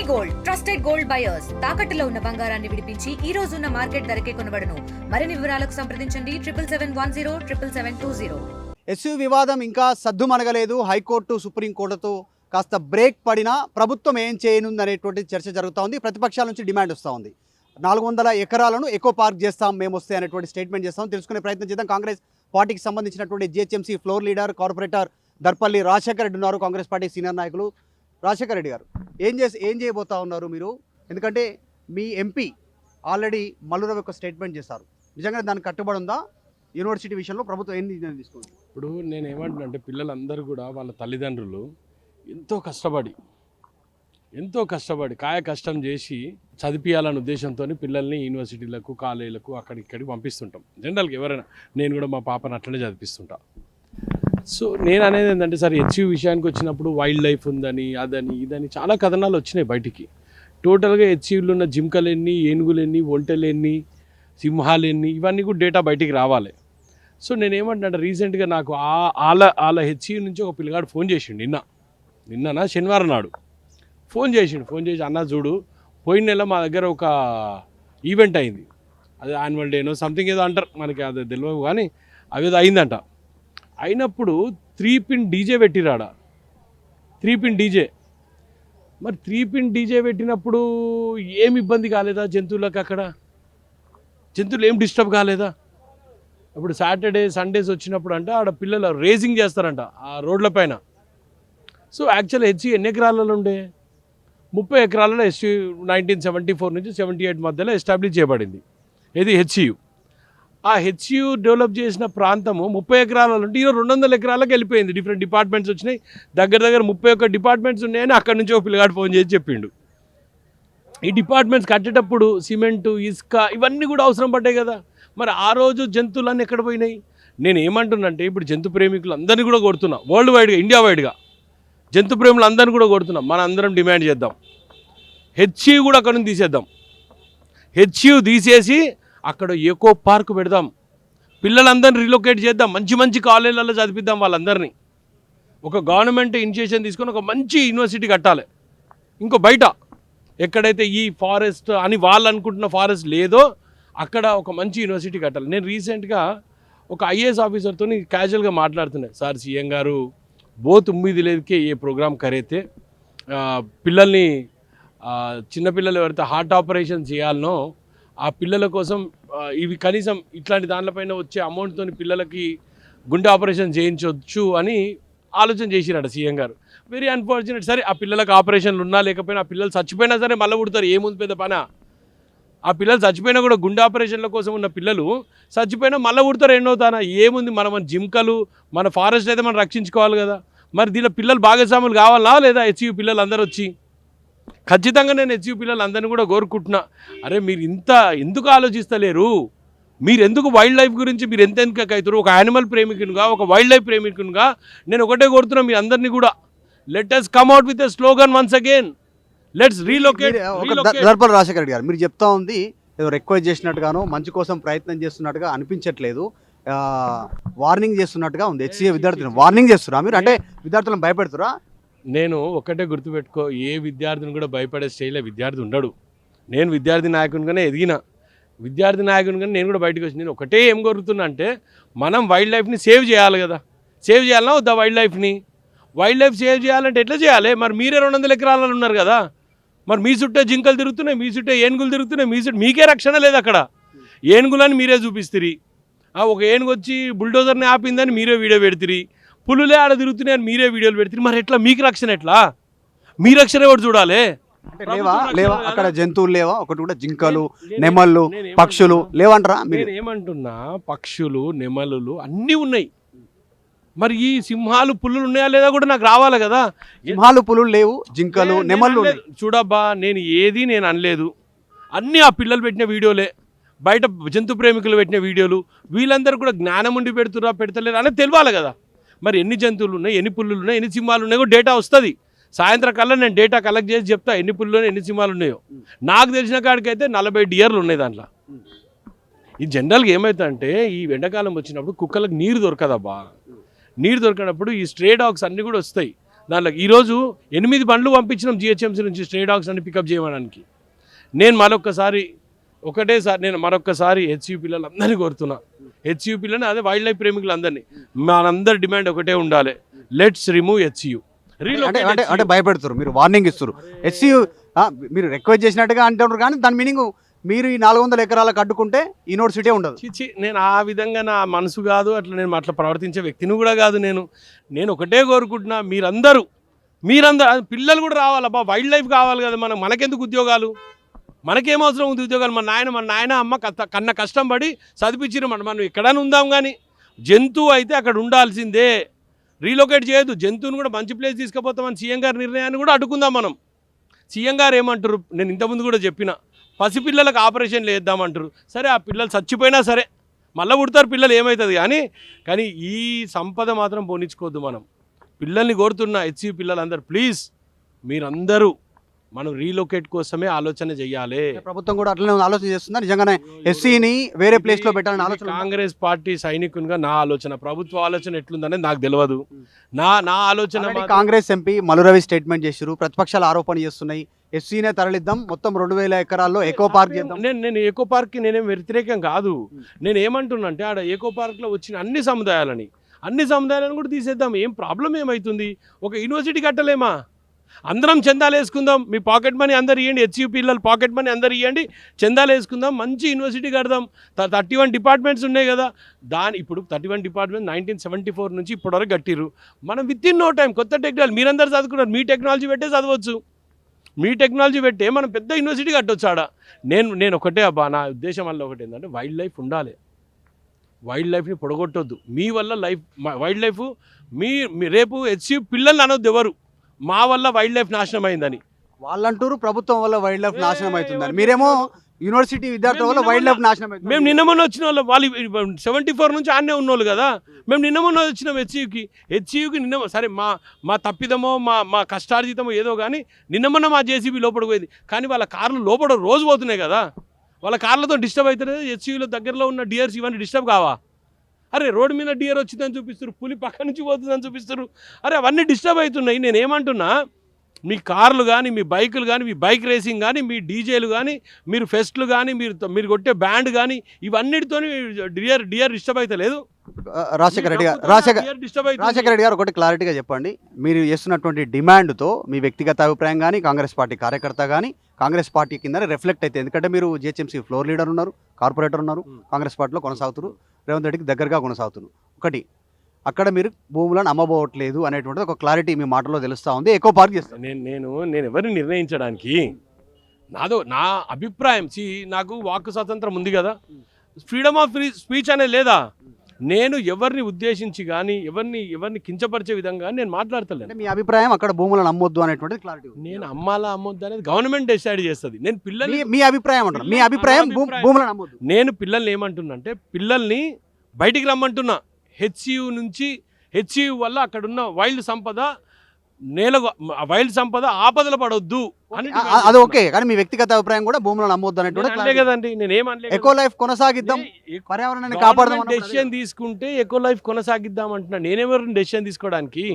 Gold trusted gold buyers తాకట్టులో ఉన్న బంగారాన్ని విడిపించి ఈ రోజు ఉన్న మార్కెట్ ధరకే కొనబడును. మరిన్ని వివరాలకు సంప్రదించండి 7771077720. ఎస్యూ వివాదం ఇంకా సద్దుమణగలేదు. హైకోర్టు సుప్రీంకోర్టుతో కాస్త బ్రేక్ పడినా ప్రభుత్వం ఏం చేయనుందనేటువంటి చర్చ జరుగుతూ ఉంది. ప్రతిపక్షాల నుంచి డిమాండ్ వస్తూ ఉంది. 400 ఎకరాలను ఎకో పార్క్ చేస్తాం మేము వస్తే అనేటువంటి స్టేట్మెంట్ చేస్తాం. తెలుసుకునే ప్రయత్నం చేద్దాం. కాంగ్రెస్ పార్టీకి సంబంధించినటువంటి GHMC floor leader corporator Darpalli Rajasekhara Reddy ఉన్నారు. కాంగ్రెస్ పార్టీ సీనియర్ నాయకులు. రాజశేఖర రెడ్డి గారు, ఏం చేయబోతా ఉన్నారు మీరు? ఎందుకంటే మీ ఎంపీ ఆల్రెడీ మల్లురావు ఒక స్టేట్మెంట్ చేశారు. నిజంగా దానికి కట్టుబడి ఉందా? యూనివర్సిటీ విషయంలో ప్రభుత్వం ఏం నిర్ణయం తీసుకుంది? ఇప్పుడు నేను ఏమంటున్నానంటే పిల్లలందరూ కూడా వాళ్ళ తల్లిదండ్రులు ఎంతో కష్టపడి కాయ కష్టం చేసి చదివించాలనే ఉద్దేశంతో పిల్లల్ని యూనివర్సిటీలకు కాలేజీలకు అక్కడిక్కడికి పంపిస్తుంటాం. జనరల్గా ఎవరైనా, నేను కూడా మా పాపను అట్లనే చదివిస్తుంటా. సో నేను అనేది ఏంటంటే సార్, హెచ్యూ విషయానికి వచ్చినప్పుడు వైల్డ్ లైఫ్ ఉందని అదని ఇదని చాలా కథనాలు వచ్చినాయి బయటికి. టోటల్గా హెచ్యూలో ఉన్న జింకలెన్ని, ఏనుగులెన్ని, ఒంటెలెన్ని, సింహాలెన్ని, ఇవన్నీ కూడా డేటా బయటికి రావాలి. సో నేనేమంటున్నా, రీసెంట్గా నాకు వాళ్ళ హెచ్యూ నుంచి ఒక పిల్లగాడు ఫోన్ చేసిండు. నిన్న శనివారం నాడు ఫోన్ చేసి అన్న చూడు, పోయిన నెల మా దగ్గర ఒక ఈవెంట్ అయింది, అది యాన్యువల్ డేనో సంథింగ్ ఏదో అంటారు, మనకి అది తెలియదు కానీ అవేదో అయిందంట. అయినప్పుడు 3 పిన్ డీజే పెట్టిరాడ. 3 pin DJ. మరి 3 పిన్ డీజే పెట్టినప్పుడు ఏమి ఇబ్బంది కాలేదా జంతువులకు? అక్కడ జంతువులు ఏం డిస్టర్బ్ కాలేదా? ఇప్పుడు సాటర్డే సండేస్ వచ్చినప్పుడు అంట ఆడ పిల్లలు రేసింగ్ చేస్తారంట ఆ రోడ్ల పైన. సో యాక్చువల్ హెచ్యూ ఎన్ని ఎకరాలలో ఉండే? 30 ఎకరాలలో హెచ్యూ 1974 నుంచి 78 మధ్యలో ఎస్టాబ్లిష్ చేయబడింది. ఇది హెచ్యూ. ఆ హెచ్యూ డెవలప్ చేసిన ప్రాంతము 30 ఎకరాలలో ఉంటే ఈరోజు 200 ఎకరాలకు వెళ్ళిపోయింది. డిఫరెంట్ డిపార్ట్మెంట్స్ వచ్చినాయి. దగ్గర 31 డిపార్ట్మెంట్స్ ఉన్నాయని అక్కడి నుంచి ఒక పిల్లగాడు ఫోన్ చేసి చెప్పిండు. ఈ డిపార్ట్మెంట్స్ కట్టేటప్పుడు సిమెంటు, ఇసుక ఇవన్నీ కూడా అవసరం పడ్డాయి కదా. మరి ఆ రోజు జంతువులన్నీ ఎక్కడ పోయినాయి? నేను ఏమంటున్నానంటే, ఇప్పుడు జంతు ప్రేమికులు అందరినీ కూడా కొడుతున్నా, వరల్డ్ వైడ్గా, ఇండియా వైడ్గా జంతు ప్రేములు అందరినీ కూడా కొడుతున్నాం. మన అందరం డిమాండ్ చేద్దాం, హెచ్యూ కూడా అక్కడ నుంచి తీసేద్దాం. హెచ్యూ తీసేసి అక్కడ ఎకో పార్క్ పెడదాం. పిల్లలందరినీ రిలొకేట్ చేద్దాం. మంచి కాలేజీలలో చదివిద్దాం వాళ్ళందరినీ. ఒక గవర్నమెంట్ ఇనిషియేషన్ తీసుకొని ఒక మంచి యూనివర్సిటీ కట్టాలి. ఇంకో బయట ఎక్కడైతే ఈ ఫారెస్ట్ అని వాళ్ళు అనుకుంటున్న ఫారెస్ట్ లేదో అక్కడ ఒక మంచి యూనివర్సిటీ కట్టాలి. నేను రీసెంట్గా ఒక ఐఏఎస్ ఆఫీసర్తో క్యాజువల్గా మాట్లాడుతున్నాను. సార్ సీఎం గారు बहुत उम्मीद लेके ये प्रोग्राम करे थे పిల్లల్ని చిన్నపిల్లలు ఎవరైతే హార్ట్ ఆపరేషన్ చేయాలనో ఆ పిల్లల కోసం ఇవి కనీసం ఇట్లాంటి దానిపైన వచ్చే అమౌంట్తో పిల్లలకి గుండె ఆపరేషన్ చేయించవచ్చు అని ఆలోచన చేసిరట సీఎం గారు. Very unfortunate. సరే, ఆ పిల్లలకు ఆపరేషన్లు ఉన్నా లేకపోయినా, ఆ పిల్లలు చచ్చిపోయినా సరే మళ్ళీ పుడతారు, ఏముంది పెద్ద పని. ఆ పిల్లలు చచ్చిపోయినా కూడా గుండె ఆపరేషన్ల కోసం ఉన్న పిల్లలు చచ్చిపోయినా మళ్ళీ పుడతారు, ఎన్నోతానా ఏముంది. మన జింకలు, మన ఫారెస్ట్ అయితే మనం రక్షించుకోవాలి కదా. మరి దీనిలో పిల్లలు భాగస్వాములు కావాలా లేదా? హెచ్యూ పిల్లలు అందరూ వచ్చి ఖచ్చితంగా నేను హెచ్యూ పిల్లలు అందరినీ కూడా కోరుకుంటున్నా, అరే మీరు ఇంత ఎందుకు ఆలోచిస్తలేరు? మీరు ఎందుకు వైల్డ్ లైఫ్ గురించి మీరు ఎంత అవుతారు? ఒక యానిమల్ ప్రేమికునిగా, ఒక వైల్డ్ లైఫ్ ప్రేమికునిగా నేను ఒకటే కోరుతున్నా, మీ అందరినీ కూడా let us come out with a slogan once again, let's relocate. Darpalli Rajasekhara Reddy గారు, మీరు చెప్తా ఉంది ఏదో రిక్వెస్ట్ చేసినట్టుగానో మంచి కోసం ప్రయత్నం చేస్తున్నట్టుగా అనిపించట్లేదు, వార్నింగ్ చేస్తున్నట్టుగా ఉంది. హెచ్సీఏ విద్యార్థులను వార్నింగ్ చేస్తురా మీరు? అంటే విద్యార్థులను భయపెడుతురా? నేను ఒకటే గుర్తుపెట్టుకో, ఏ విద్యార్థిని కూడా భయపడే స్టైల్లో విద్యార్థి ఉండడు. నేను విద్యార్థి నాయకునిగానే ఎదిగిన విద్యార్థి నాయకునిగానే నేను కూడా బయటకు వచ్చి నేను ఒకటే ఏం కోరుతున్నా అంటే, మనం వైల్డ్ లైఫ్ని సేవ్ చేయాలి కదా. సేవ్ చేయాలన్నా వద్దా? వైల్డ్ లైఫ్ సేవ్ చేయాలంటే ఎట్లా చేయాలి? మరి మీరే 200 ఎకరాలలో ఉన్నారు కదా. మరి మీ చుట్టే జింకలు తిరుగుతున్నాయి, మీ చుట్టే ఏనుగులు తిరుగుతున్నాయి, మీకే రక్షణ లేదు. అక్కడ ఏనుగులని మీరే చూపిస్తురి. ఒక ఏనుగు వచ్చి బుల్డోజర్ని ఆపిందని మీరే వీడియో పెడుతురి, పులులే ఆడ తిరుగుతున్నాయని మీరే వీడియోలు పెడుతురి. మరి ఎట్లా మీకు రక్షణ? ఎట్లా మీ రక్షణ ఎవరు చూడాలి? లేవా అక్కడ జంతువులు లేవా? ఒకటి కూడా జింకలు, నెమళ్ళు, పక్షులు లేవంటారా? నేను ఏమంటున్నా, పక్షులు, నెమలులు అన్నీ ఉన్నాయి. మరి ఈ సింహాలు, పులులు ఉన్నాయా లేదా కూడా నాకు రావాలి కదా. సింహాలు, పులులు లేవు, జింకలు, నెమళ్ళు చూడబ్బా, నేను అనలేదు. అన్నీ ఆ పిల్లలు పెట్టిన వీడియోలే, బయట జంతు ప్రేమికులు పెట్టిన వీడియోలు. వీళ్ళందరూ కూడా జ్ఞానం ఉండి పెడతలేరు అనేది తెలియాలి కదా. మరి ఎన్ని జంతువులు ఉన్నాయి, ఎన్ని పుల్లులు ఉన్నాయి, ఎన్ని సింహాలు ఉన్నాయో డేటా వస్తుంది. సాయంత్రం కల్లా నేను డేటా కలెక్ట్ చేసి చెప్తా ఎన్ని పుల్లులు ఎన్ని సింహాలు ఉన్నాయో. నాకు తెలిసిన కాడికైతే 40 డియర్లు ఉన్నాయి దాంట్లో. ఈ జనరల్గా ఏమవుతుందంటే, ఈ ఎండాకాలం వచ్చినప్పుడు కుక్కలకు నీరు దొరకదబ్బా. నీరు దొరికినప్పుడు ఈ స్ట్రే డాగ్స్ అన్నీ కూడా వస్తాయి. దాంట్లో ఈరోజు 8 బండ్లు పంపించినాం జిహెచ్ఎంసీ నుంచి స్ట్రే డాగ్స్ అని పికప్ చేయడానికి. నేను మరొక్కసారి హెచ్యూ పిల్లలందరినీ కోరుతున్నా, హెచ్యూ పిల్లని అదే వైల్డ్ లైఫ్ ప్రేమికులందరినీ మనందరి డిమాండ్ ఒకటే ఉండాలి, లెట్స్ రిమూవ్ హెచ్యూ. అంటే భయపెడుతారు, మీరు వార్నింగ్ ఇస్తారు. ఎస్సీ మీరు రిక్వెస్ట్ చేసినట్టుగా అంటున్నారు, కానీ దాని మీనింగ్ మీరు ఈ 400 ఎకరాలకు అడ్డుకుంటే యూనివర్సిటీ ఉండదు. చిచి, నేను ఆ విధంగా నా మనసు కాదు, నేను అట్లా ప్రవర్తించే వ్యక్తిని కూడా కాదు. నేను ఒకటే కోరుకుంటున్నా, మీరందరూ పిల్లలు కూడా రావాలబ్బా, వైల్డ్ లైఫ్ కావాలి కదా. మనకెందుకు ఉద్యోగాలు, మనకేం అవసరం ఉంది ఉద్యోగాలు? మన నాయన అమ్మ కన్న కష్టం పడి చదివించిన మనం ఎక్కడైనా ఉందాం, కానీ జంతువు అయితే అక్కడ ఉండాల్సిందే, రీలొకేట్ చేయొద్దు. జంతువుని కూడా మంచి ప్లేస్ తీసుకుపోతామని సీఎం గారి నిర్ణయాన్ని కూడా అడ్డుకుందాం మనం. సీఎం గారు ఏమంటారు, నేను ఇంతకుముందు కూడా చెప్పిన, పసిపిల్లలకు ఆపరేషన్లు వేద్దామంటారు. సరే, ఆ పిల్లలు చచ్చిపోయినా సరే మళ్ళీ పుడతారు పిల్లలు, ఏమవుతుంది. కానీ ఈ సంపద మాత్రం పోనించుకోవద్దు. మనం పిల్లల్ని కోరుతున్న హెచ్యూ పిల్లలందరూ ప్లీజ్, మీరందరూ మనం రీలొకేట్ కోసమే ఆలోచన చెయ్యాలి. ప్రభుత్వం కూడా అట్లనే ఆలోచన చేస్తుందా నిజంగానే ఎస్సీని వేరే ప్లేస్ లో పెట్టాలని ఆలోచన? కాంగ్రెస్ పార్టీ సైనికునిగా నా ఆలోచన, ప్రభుత్వ ఆలోచన ఎట్లుందనేది నాకు తెలియదు. నా ఆలోచన, కాంగ్రెస్ ఎంపీ మల్లురవి స్టేట్మెంట్ చేశారు, ప్రతిపక్షాలు ఆరోపణ చేస్తున్నాయి, ఎస్సీనే తరలిద్దాం, మొత్తం 2000 ఎకరాల్లో ఎకో పార్క్ చేద్దాం. నేను ఎకో పార్క్కి నేనేం వ్యతిరేకం కాదు. నేను ఏమంటున్నా అంటే, ఆడ ఎకో పార్క్లో వచ్చిన అన్ని సముదాయాలను కూడా తీసేద్దాం. ఏం ప్రాబ్లం ఏమవుతుంది? ఒక యూనివర్సిటీ కట్టలేమా? అందరం చందాలు వేసుకుందాం, మీ పాకెట్ మనీ అందరు ఇవ్వండి, హెచ్యూ పిల్లలు పాకెట్ మనీ అందరు ఇవ్వండి, చందాలు వేసుకుందాం, మంచి యూనివర్సిటీ కడదాం. 31 డిపార్ట్మెంట్స్ ఉన్నాయి కదా, ఇప్పుడు 31 డిపార్ట్మెంట్ 1974 నుంచి ఇప్పటివరకు కట్టిర్రు. మనం విత్ ఇన్ నో టైం కొత్త టెక్నాలజీ, మీరందరూ చదువుకున్నారు, మీ టెక్నాలజీ పెట్టే చదవచ్చు, మీ టెక్నాలజీ పెట్టే మనం పెద్ద యూనివర్సిటీ కట్టొచ్చు ఆడ. నేను ఒకటే అబ్బా, నా ఉద్దేశం వల్ల ఒకటి ఏంటంటే, వైల్డ్ లైఫ్ ఉండాలి, వైల్డ్ లైఫ్ని పొడగొట్టొద్దు. మీ వల్ల వైల్డ్ లైఫ్ మీ రేపు హెచ్యూ పిల్లల్ని అనొద్దు ఎవరు, మా వల్ల వైల్డ్ లైఫ్ నాశనం అయిందని వాళ్ళంటారు, ప్రభుత్వం వల్ల వైల్డ్ లైఫ్ నాశనం అవుతుందని. మీరేమో యూనివర్సిటీ విద్యార్థుల వల్ల వైల్డ్ లైఫ్ నాశనం అవుతుంది. మేము నిన్న మొన్న వచ్చిన వాళ్ళు 74 నుంచి ఆన్నే ఉన్నోళ్ళు కదా. మేము నిన్న మొన్న వచ్చినాం హెచ్యూకి నిన్న. సరే, మా తప్పిదమో మా కష్టార్జితమో ఏదో కానీ నిన్న మొన్న మా జేసీబీ లోపలికి పోయింది, కానీ వాళ్ళ కార్లు లోపల రోజు పోతున్నాయి కదా, వాళ్ళ కార్లతో డిస్టర్బ్ అవుతుంది. హెచ్యూలో దగ్గరలో ఉన్న డియర్స్ ఇవన్నీ డిస్టర్బ్ కావా? అరే, రోడ్డు మీద డియర్ వచ్చిందని చూపిస్తారు, పులి పక్క నుంచి పోతుందని చూపిస్తారు. అరే, అవన్నీ డిస్టర్బ్ అవుతున్నాయి. నేనేమంటున్నా, మీ కార్లు కానీ, మీ బైకులు కానీ, మీ బైక్ రేసింగ్ కానీ, మీ డీజేలు కానీ, మీరు ఫెస్ట్లు కానీ, మీరు కొట్టే బ్యాండ్ కానీ, ఇవన్నిటితో డియర్ డిస్టర్బ్ అయితే లేదు. రాజశేఖర రెడ్డి గారు ఒకటి క్లారిటీగా చెప్పండి, మీరు చేస్తున్నటువంటి డిమాండ్తో మీ వ్యక్తిగత అభిప్రాయం కానీ, కాంగ్రెస్ పార్టీ కార్యకర్త కానీ కాంగ్రెస్ పార్టీ కింద రిఫ్లెక్ట్ అయితే, ఎందుకంటే మీరు జిహెచ్ఎంసీ ఫ్లోర్ లీడర్ ఉన్నారు, కార్పొరేటర్ ఉన్నారు, కాంగ్రెస్ పార్టీలో కొనసాగుతున్నారు, రేవంత్ రెడ్డికి దగ్గరగా కొనసాగుతున్నారు. ఒకటి, అక్కడ మీరు భూములను అమ్మబోవట్లేదు అనేటువంటిది ఒక క్లారిటీ మీ మాటలో తెలుస్తూ ఉంది. ఎకో పార్క్ చేస్తాను నేను ఎవరిని నిర్ణయించడానికి, నా అభిప్రాయం. నాకు వాక్ స్వాతంత్రం ఉంది కదా, ఫ్రీడమ్ ఆఫ్ స్పీచ్ అనేది లేదా? నేను ఎవరిని ఉద్దేశించి కానీ ఎవరిని కించపరిచే విధంగా నేను మాట్లాడతలేను. మీ అభిప్రాయం అక్కడ భూములను అమ్మొద్దు అనేటువంటిది క్లారిటీ. నేను అమ్మొద్దు అనేది గవర్నమెంట్ డిసైడ్ చేస్తుంది. నేను మీ అభిప్రాయం అంటారు, మీ అభిప్రాయం భూములను అమ్మొద్దు. నేను పిల్లల్ని ఏమంటున్నా అంటే, పిల్లల్ని బయటికి రమ్మంటున్నా. హెచ్యూ వల్ల అక్కడున్న వైల్డ్ సంపద ఆపదలు పడొద్దు అని. అది ఓకే, కానీ మీ వ్యక్తిగత అభిప్రాయం కూడా భూములను అమ్మొద్దు అనేటువంటి కదండి. నేనేమనలేదు, ఎకో లైఫ్ కొనసాగిద్దాం, పర్యావరణాన్ని కాపాడదాం. డెసిషన్ తీసుకుంటే ఎకో లైఫ్ కొనసాగిద్దాం అంటున్నా. నేనెవరిని డెసిషన్ తీసుకోవడానికి?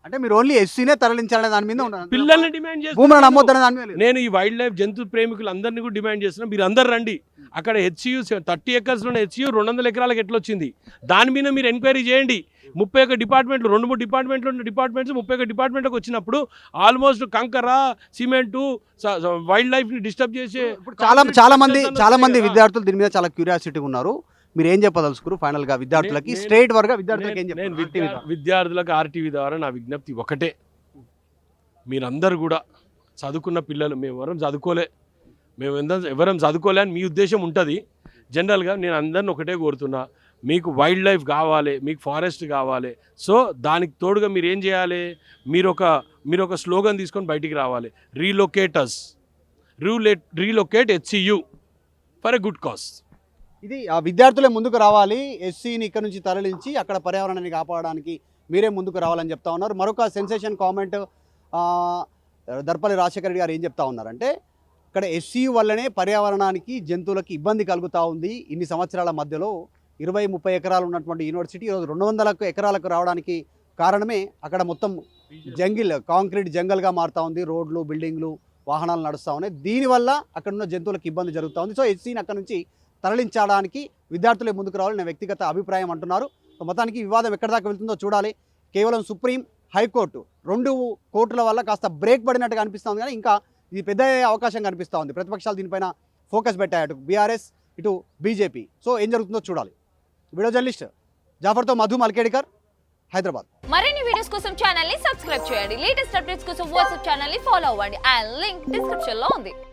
అంటే మీరు ఓన్లీ ఎస్సీనే తరలించాలనే దాని మీద పిల్లల్ని డిమాండ్ చేస్తాను. భూములను అమ్మొద్దు అనే దాని మీద నేను ఈ వైల్డ్ లైఫ్ జంతు ప్రేమికులు అందరినీ కూడా డిమాండ్ చేస్తున్నా, మీరు అందరు రండి. అక్కడ హెచ్యూ 30 acres హెచ్యూ 200 ఎకరాలకు ఎట్లా వచ్చింది, దాని మీద మీరు ఎంక్వైరీ చేయండి. 31 డిపార్ట్మెంట్లు, 2-3 డిపార్ట్మెంట్లు ఉన్న డిపార్ట్మెంట్స్ 31 డిపార్ట్మెంట్కి వచ్చినప్పుడు ఆల్మోస్ట్ కంకర, సిమెంటు, వైల్డ్ లైఫ్ని డిస్టర్బ్ చేసే చాలా మంది విద్యార్థులు దీని మీద చాలా క్యూరియాసిటీ ఉన్నారు. మీరు ఏం చెప్పదలుచుకున్నారు ఫైనల్ గా విద్యార్థులకి, స్ట్రైట్ వర్గా విద్యార్థులకు ఏం చెప్తారు? విద్యార్థులకు ఆర్టీవీ ద్వారా నా విజ్ఞప్తి ఒకటే, మీరందరూ కూడా చదువుకున్న పిల్లలు, మేము ఎవరం చదువుకోలే అని మీ ఉద్దేశం ఉంటుంది. జనరల్గా నేను అందరిని ఒకటే కోరుతున్నా, మీకు వైల్డ్ లైఫ్ కావాలి, మీకు ఫారెస్ట్ కావాలి. సో దానికి తోడుగా మీరు ఏం చేయాలి, మీరు ఒక స్లోగన్ తీసుకొని బయటికి రావాలి, relocate హెచ్యూ for a good cause. ఇది ఆ విద్యార్థులే ముందుకు రావాలి, ఎస్సీని ఇక్కడ నుంచి తరలించి అక్కడ పర్యావరణాన్ని కాపాడడానికి మీరే ముందుకు రావాలని చెప్తా ఉన్నారు. మరొక సెన్సేషన్ కామెంట్, దర్పల్లి రాజశేఖర రెడ్డి గారు ఏం చెప్తా ఉన్నారంటే, ఇక్కడ ఎస్సీ వల్లనే పర్యావరణానికి, జంతువులకి ఇబ్బంది కలుగుతూ ఉంది. ఇన్ని సంవత్సరాల మధ్యలో 20-30 ఎకరాలు ఉన్నటువంటి యూనివర్సిటీ ఈరోజు 200 ఎకరాలకు రావడానికి కారణమే అక్కడ మొత్తం కాంక్రీట్ జంగల్గా మారుతూ ఉంది. రోడ్లు, బిల్డింగ్లు, వాహనాలు నడుస్తూ ఉన్నాయి. దీనివల్ల అక్కడ ఉన్న జంతువులకు ఇబ్బంది జరుగుతూ ఉంది. సో హెచ్సిని అక్కడ నుంచి తరలించడానికి విద్యార్థులే ముందుకు రావాలని నా వ్యక్తిగత అభిప్రాయం అంటున్నారు. సో మొత్తానికి వివాదం ఎక్కడి దాకా వెళ్తుందో చూడాలి. కేవలం సుప్రీం, హైకోర్టు 2 కోర్టుల వల్ల కాస్త బ్రేక్ పడినట్టుగా అనిపిస్తుంది, కానీ ఇంకా ఇది పెద్ద అవకాశం కనిపిస్తూ ఉంది. ప్రతిపక్షాలు దీనిపైన ఫోకస్ పెట్టాయి, అటు బీఆర్ఎస్, ఇటు బీజేపీ. సో ఏం జరుగుతుందో చూడాలి. వీడియో జర్నలిస్ట్ జాఫర్తో మధు మల్కేడికర్, హైదరాబాద్. మరిన్ని వీడియోస్ కోసం ఛానల్ ని సబ్స్క్రైబ్ చేయండి. లేటెస్ట్ అప్డేట్స్ కోసం వాట్సాప్ ఛానల్ ని ఫాలో అవ్వండి. ఆ లింక్ డిస్క్రిప్షన్ లో ఉంది.